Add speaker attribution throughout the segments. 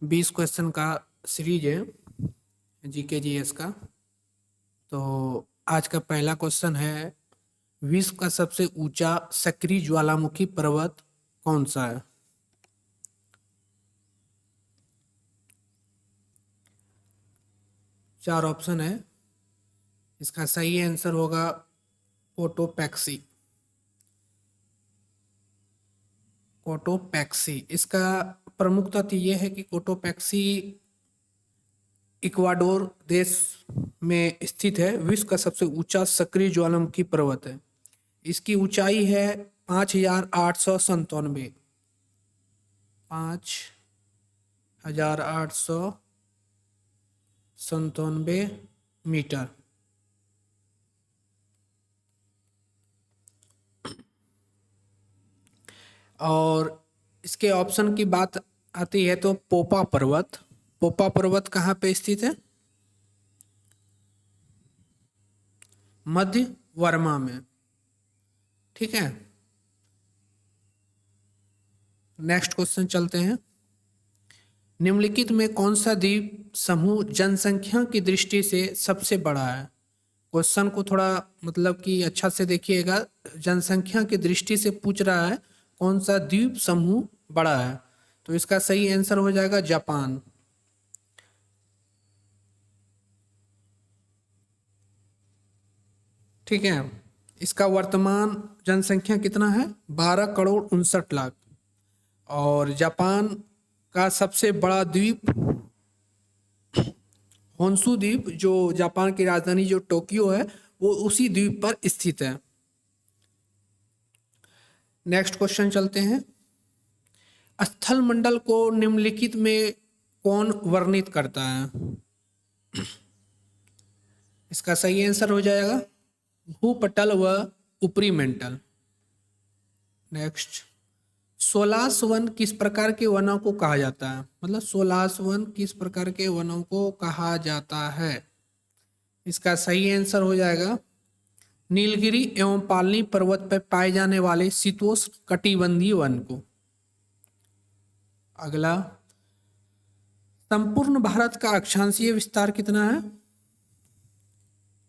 Speaker 1: 20 question का series है GK GS का। तो आज का पहला क्वेश्चन है, विश्व का सबसे ऊंचा सक्रिय ज्वालामुखी पर्वत कौन सा है? चार ऑप्शन है। इसका सही आंसर होगा कोटोपैक्सी। कोटोपैक्सी इसका प्रमुख तथ्य यह है कि कोटोपैक्सी इक्वाडोर देश में स्थित है। विश्व का सबसे ऊंचा सक्रिय ज्वालामुखी पर्वत है। इसकी ऊंचाई है 5,897 5,897 मीटर। और इसके ऑप्शन की बात आती है तो पोपा पर्वत कहाँ पे स्थित है? मध्य वर्मा में। ठीक है, नेक्स्ट क्वेश्चन चलते हैं। निम्नलिखित में कौन सा द्वीप समूह जनसंख्या की दृष्टि से सबसे बड़ा है? क्वेश्चन को थोड़ा मतलब कि अच्छा से देखिएगा। जनसंख्या की दृष्टि से पूछ रहा है कौन सा द्वीप समूह बड़ा है, तो इसका सही आंसर हो जाएगा जापान। ठीक है, इसका वर्तमान जनसंख्या कितना है? 12,59,00,000। और जापान का सबसे बड़ा द्वीप होन्शु द्वीप, जो जापान की राजधानी जो टोक्यो है, वो उसी द्वीप पर स्थित है। नेक्स्ट क्वेश्चन चलते हैं। स्थल मंडल को निम्नलिखित में कौन वर्णित करता है? इसका सही आंसर हो जाएगा भूपटल व ऊपरी मेंटल। नेक्स्ट, सोलास वन किस प्रकार के वनों को कहा जाता है? मतलब सोलास वन किस प्रकार के वनों को कहा जाता है? इसका सही आंसर हो जाएगा नीलगिरी एवं पालनी पर्वत पर पाए जाने वाले शीतोष्ण कटिबंधीय वन को। अगला, संपूर्ण भारत का अक्षांशीय विस्तार कितना है?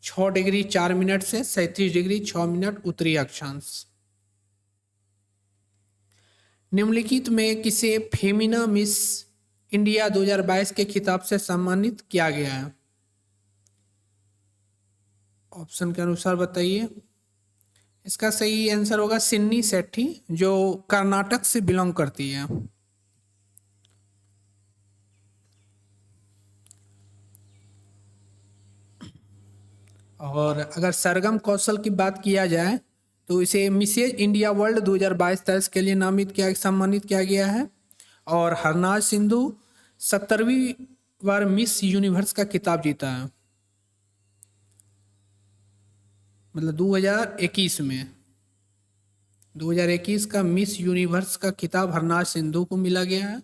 Speaker 1: 6 डिग्री 4 मिनट से 37 डिग्री 6 मिनट उत्तरी अक्षांश। निम्नलिखित में किसे फेमिना मिस इंडिया 2022 के खिताब से सम्मानित किया गया है? ऑप्शन के अनुसार बताइए। इसका सही आंसर होगा सिन्नी सेट्टी, जो कर्नाटक से बिलोंग करती है। और अगर सरगम कौशल की बात किया जाए तो इसे मिसेज इंडिया वर्ल्ड 2022-23 के लिए सम्मानित किया गया है। और हरनाज सिंधु 70वीं बार मिस यूनिवर्स का खिताब जीता है, मतलब 2021 में। 2021 का मिस यूनिवर्स का खिताब हरनाज सिंधु को मिला गया है।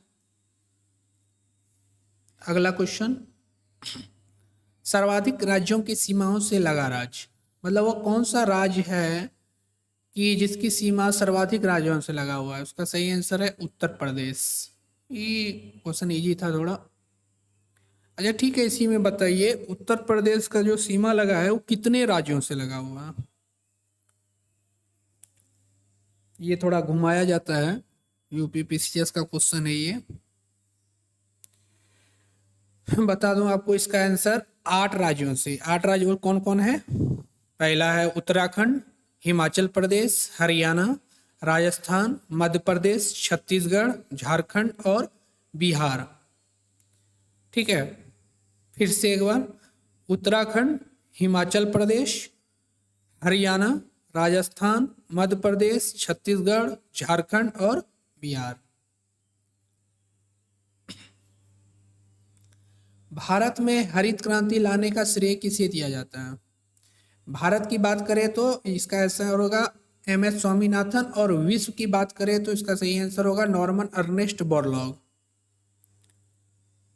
Speaker 1: अगला क्वेश्चन, सर्वाधिक राज्यों की सीमाओं से लगा राज्य, मतलब वो कौन सा राज्य है कि जिसकी सीमा सर्वाधिक राज्यों से लगा हुआ है? उसका सही आंसर है उत्तर प्रदेश। ये क्वेश्चन इजी था थोड़ा। अच्छा ठीक है, इसी में बताइए उत्तर प्रदेश का जो सीमा लगा है वो कितने राज्यों से लगा हुआ है? ये थोड़ा घुमाया जाता है, यूपी पीसीएस का क्वेश्चन है ये। बता दूं आपको इसका आंसर 8 राज्यों से। 8 राज्य कौन कौन है? पहला है उत्तराखंड, हिमाचल प्रदेश, हरियाणा, राजस्थान, मध्य प्रदेश, छत्तीसगढ़, झारखंड और बिहार। ठीक है, फिर से एक बार, उत्तराखंड, हिमाचल प्रदेश, हरियाणा, राजस्थान, मध्य प्रदेश, छत्तीसगढ़, झारखंड और बिहार। भारत में हरित क्रांति लाने का श्रेय किसे दिया जाता है? भारत की बात करें तो इसका आंसर होगा एमएस स्वामीनाथन, और विश्व की बात करें तो इसका सही आंसर होगा नॉर्मन अर्नेस्ट बोरलॉग।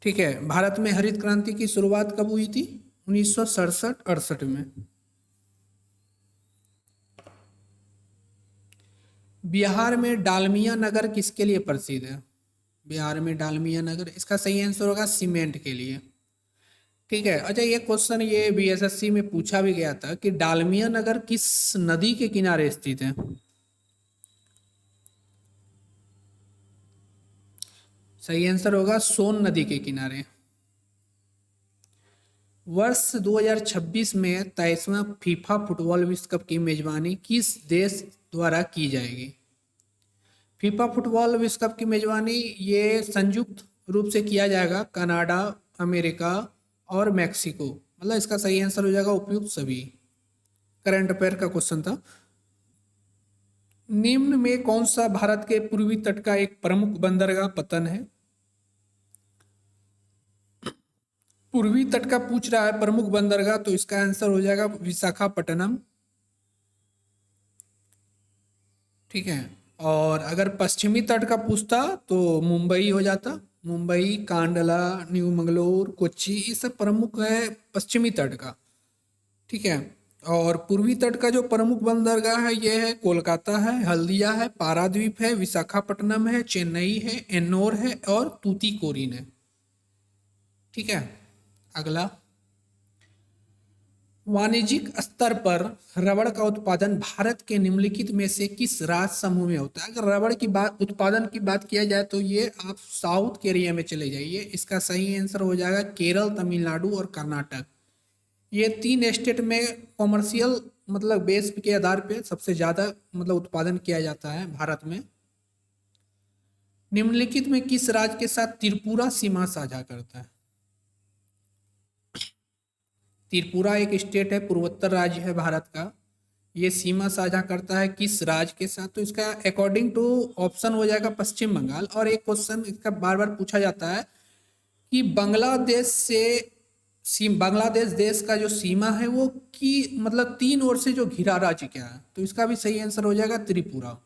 Speaker 1: ठीक है, भारत में हरित क्रांति की शुरुआत कब हुई थी? 1967-68 में। बिहार में डालमिया नगर किसके लिए प्रसिद्ध है? बिहार में डालमिया नगर, इसका सही आंसर होगा सीमेंट के लिए। ठीक है। अच्छा, ये क्वेश्चन ये बीएसएससी में पूछा भी गया था कि डालमिया नगर किस नदी के किनारे स्थित है। सही आंसर होगा सोन नदी के किनारे। वर्ष 2026 में 23वां फीफा फुटबॉल विश्व कप की मेजबानी किस देश द्वारा की जाएगी। फीफा फुटबॉल विश्व कप की मेजबानी ये संयुक्त रूप से किया जाएगा कनाडा, अमेरिका और मैक्सिको। मतलब इसका सही आंसर हो जाएगा उपयुक्त सभी। करंट अफेयर का क्वेश्चन था। निम्न में कौन सा भारत के पूर्वी तट का एक प्रमुख बंदरगाह पतन है। पूर्वी तट का पूछ रहा है प्रमुख बंदरगाह, तो इसका आंसर हो जाएगा विशाखापट्टनम। ठीक है। और अगर पश्चिमी तट का पूछता तो मुंबई हो जाता। मुंबई, कांडला, न्यू मंगलोर, कोच्चि, ये सब प्रमुख है पश्चिमी तट का। ठीक है। और पूर्वी तट का जो प्रमुख बंदरगाह है ये है कोलकाता है, हल्दिया है, पारादीप है, विशाखापट्टनम है, चेन्नई है, एन्नोर है और तूतीकोरिन है। ठीक है। अगला, वाणिज्यिक स्तर पर रबड़ का उत्पादन भारत के निम्नलिखित में से किस राज्य समूह में होता है। अगर रबड़ की बात, उत्पादन की बात किया जाए तो ये आप साउथ के एरिया में चले जाइए। इसका सही आंसर हो जाएगा केरल, तमिलनाडु और कर्नाटक। ये तीन स्टेट में कॉमर्शियल मतलब बेस के आधार पे सबसे ज्यादा मतलब उत्पादन किया जाता है भारत में। निम्नलिखित में किस राज्य के साथ त्रिपुरा सीमा साझा करता है। त्रिपुरा एक स्टेट है, पूर्वोत्तर राज्य है भारत का। ये सीमा साझा करता है किस राज्य के साथ, तो इसका अकॉर्डिंग टू ऑप्शन हो जाएगा पश्चिम बंगाल। और एक क्वेश्चन इसका बार बार पूछा जाता है कि बांग्लादेश से बांग्लादेश देश का जो सीमा है वो की मतलब तीन ओर से जो घिरा राज्य क्या है, तो इसका भी सही आंसर हो जाएगा त्रिपुरा।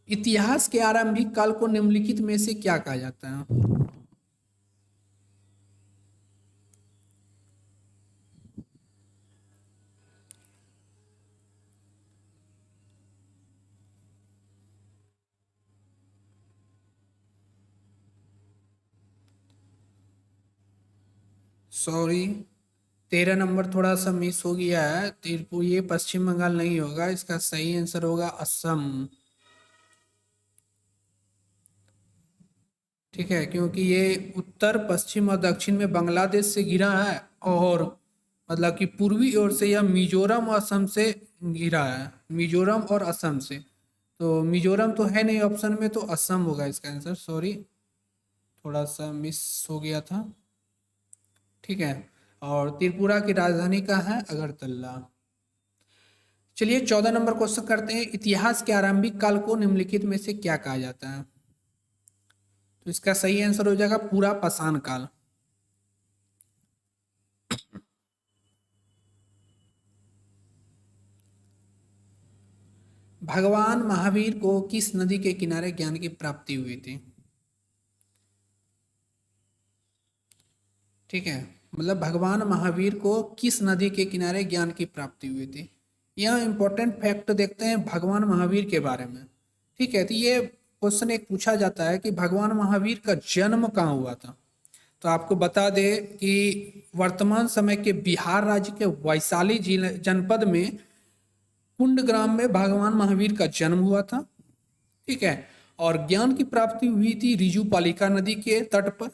Speaker 1: इतिहास के आरंभिक काल को निम्नलिखित में से क्या कहा जाता है। सॉरी, 13 नंबर थोड़ा सा मिस हो गया है। त्रिपुरा ये पश्चिम बंगाल नहीं होगा, इसका सही आंसर होगा असम। ठीक है, क्योंकि ये उत्तर, पश्चिम और दक्षिण में बांग्लादेश से घिरा है और मतलब कि पूर्वी ओर से यह मिजोरम और असम से घिरा है। मिजोरम और असम से, तो मिजोरम तो है नहीं ऑप्शन में, तो असम होगा इसका आंसर। सॉरी, थोड़ा सा मिस हो गया था। ठीक है। और त्रिपुरा की राजधानी का है अगरतला। चलिए 14 नंबर क्वेश्चन करते हैं। इतिहास के आरंभिक काल को निम्नलिखित में से क्या कहा जाता है, तो इसका सही आंसर हो जाएगा पूरा पाषाण काल। भगवान महावीर को किस नदी के किनारे ज्ञान की प्राप्ति हुई थी। ठीक है, मतलब भगवान महावीर को किस नदी के किनारे ज्ञान की प्राप्ति हुई थी। यह इंपॉर्टेंट फैक्ट देखते हैं भगवान महावीर के बारे में। ठीक है, तो ये क्वेश्चन एक पूछा जाता है कि भगवान महावीर का जन्म कहाँ हुआ था। तो आपको बता दे कि वर्तमान समय के बिहार राज्य के वैशाली जिले जनपद में कुंडग्राम में भगवान महावीर का जन्म हुआ था। ठीक है। और ज्ञान की प्राप्ति हुई थी रिजुपालिका नदी के तट पर।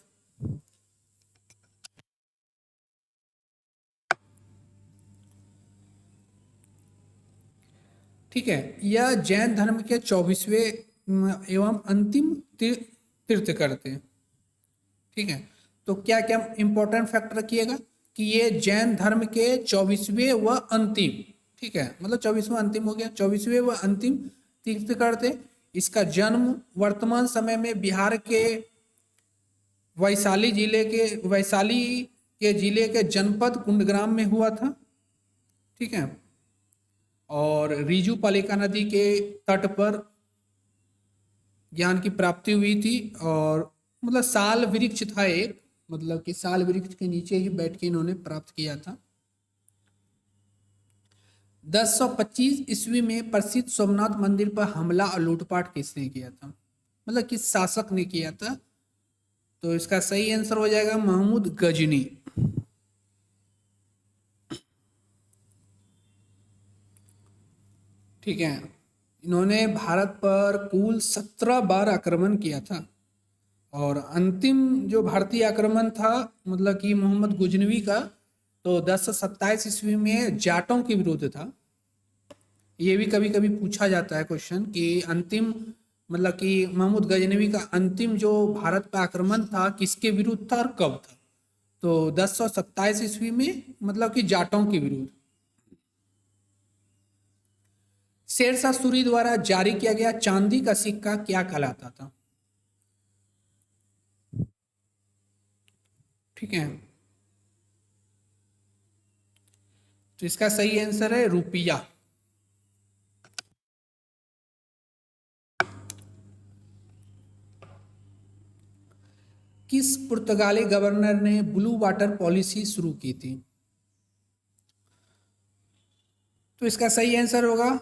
Speaker 1: ठीक है। यह जैन धर्म के 24वें एवं अंतिम तीर्थकर थे। ठीक है। तो क्या क्या इंपॉर्टेंट फैक्ट रखिएगा कि ये जैन धर्म के 24वें व अंतिम, ठीक है, मतलब 24वां अंतिम हो गया, 24वें व अंतिम तीर्थकर थे। इसका जन्म वर्तमान समय में बिहार के वैशाली के जिले के जनपद कुंडग्राम में हुआ था। ठीक है। और रीजू पालिका नदी के तट पर ज्ञान की प्राप्ति हुई थी। और मतलब साल वृक्ष था एक, मतलब कि साल वृक्ष के नीचे ही बैठ के इन्होंने प्राप्त किया था। 1025 ईस्वी में प्रसिद्ध सोमनाथ मंदिर पर हमला और लूटपाट किसने किया था। मतलब किस शासक ने किया था? तो इसका सही आंसर हो जाएगा महमूद गजनी। ठीक है, इन्होंने भारत पर कुल 17 बार आक्रमण किया था, और अंतिम जो भारतीय आक्रमण था मतलब कि मोहम्मद गजनवी का, तो 1027 ईस्वी में जाटों के विरुद्ध था। ये भी कभी कभी पूछा जाता है क्वेश्चन कि अंतिम मतलब कि महमूद गजनवी का अंतिम जो भारत पर आक्रमण था किसके विरुद्ध था और कब था? तो 1027 ईस्वी में, मतलब कि जाटों के विरुद्ध। शेरशाह सूरी द्वारा जारी किया गया चांदी का सिक्का क्या कहलाता था? ठीक है, तो इसका सही आंसर है रुपया। किस पुर्तगाली गवर्नर ने ब्लू वाटर पॉलिसी शुरू की थी? तो इसका सही आंसर होगा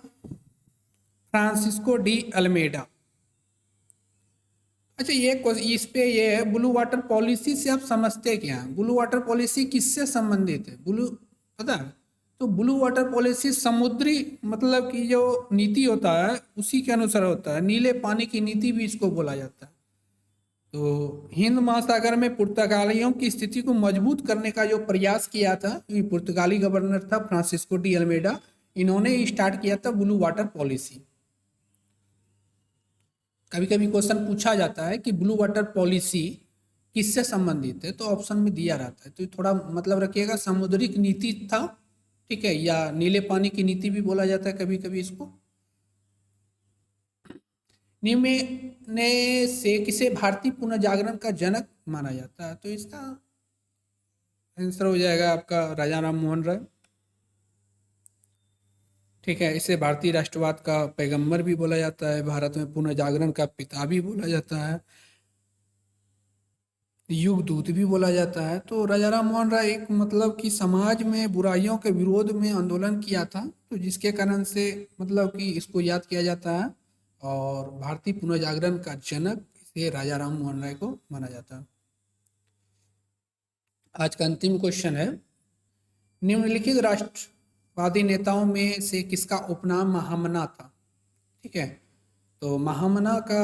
Speaker 1: फ्रांसिस्को डी अल्मेडा। अच्छा, इस पे ये है, ब्लू वाटर पॉलिसी से आप समझते क्या हैं? ब्लू वाटर पॉलिसी किससे संबंधित है? ब्लू, पता है? तो ब्लू वाटर पॉलिसी समुद्री मतलब कि जो नीति होता है उसी के अनुसार होता है। नीले पानी की नीति भी इसको बोला जाता है। तो हिंद महासागर में पुर्तगालियों की स्थिति को मजबूत करने का जो प्रयास किया था, ये पुर्तगाली गवर्नर था फ्रांसिस्को डी अल्मेडा, इन्होंने स्टार्ट किया था ब्लू वाटर पॉलिसी। कभी कभी क्वेश्चन पूछा जाता है कि ब्लू वाटर पॉलिसी किससे संबंधित है, तो ऑप्शन में दिया रहता है, तो थोड़ा मतलब रखिएगा, सामुद्रिक नीति था, ठीक है, या नीले पानी की नीति भी बोला जाता है कभी कभी इसको। निम्न ने से किसे भारतीय पुनर्जागरण का जनक माना जाता है? तो इसका आंसर हो जाएगा आपका राजा राम मोहन राय। ठीक है, इसे भारतीय राष्ट्रवाद का पैगंबर भी बोला जाता है, भारत में पुनर्जागरण का पिता भी बोला जाता है, युग दूत भी बोला जाता है। तो राजा राम मोहन राय एक मतलब कि समाज में बुराइयों के विरोध में आंदोलन किया था, तो जिसके कारण से मतलब कि इसको याद किया जाता है, और भारतीय पुनर्जागरण का जनक इसे राजा राम मोहन राय को माना जाता है। आज का अंतिम क्वेश्चन है, निम्नलिखित राष्ट्रवादी नेताओं में से किसका उपनाम महामना था? ठीक है, तो महामना का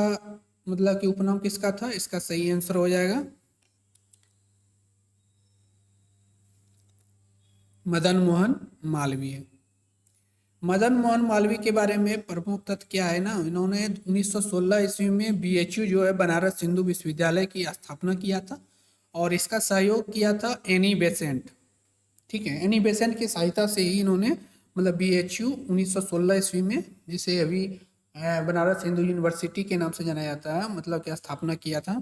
Speaker 1: मतलब कि उपनाम किसका था? इसका सही आंसर हो जाएगा मदन मोहन मालवीय। मदन मोहन मालवीय के बारे में प्रमुख तथ्य क्या है ना, इन्होंने 1916 ईस्वी में बीएचयू जो है बनारस हिंदू विश्वविद्यालय की स्थापना किया था, और इसका सहयोग किया था एनी बेसेंट। ठीक है, एनी बेसेंट की सहायता से ही इन्होंने मतलब बीएचयू 1916 ईस्वी में, जिसे अभी बनारस हिंदू यूनिवर्सिटी के नाम से जाना जाता है, मतलब क्या स्थापना किया था।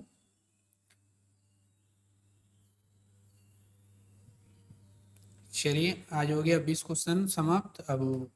Speaker 1: चलिए, आज हो गया 20 क्वेश्चन समाप्त। अब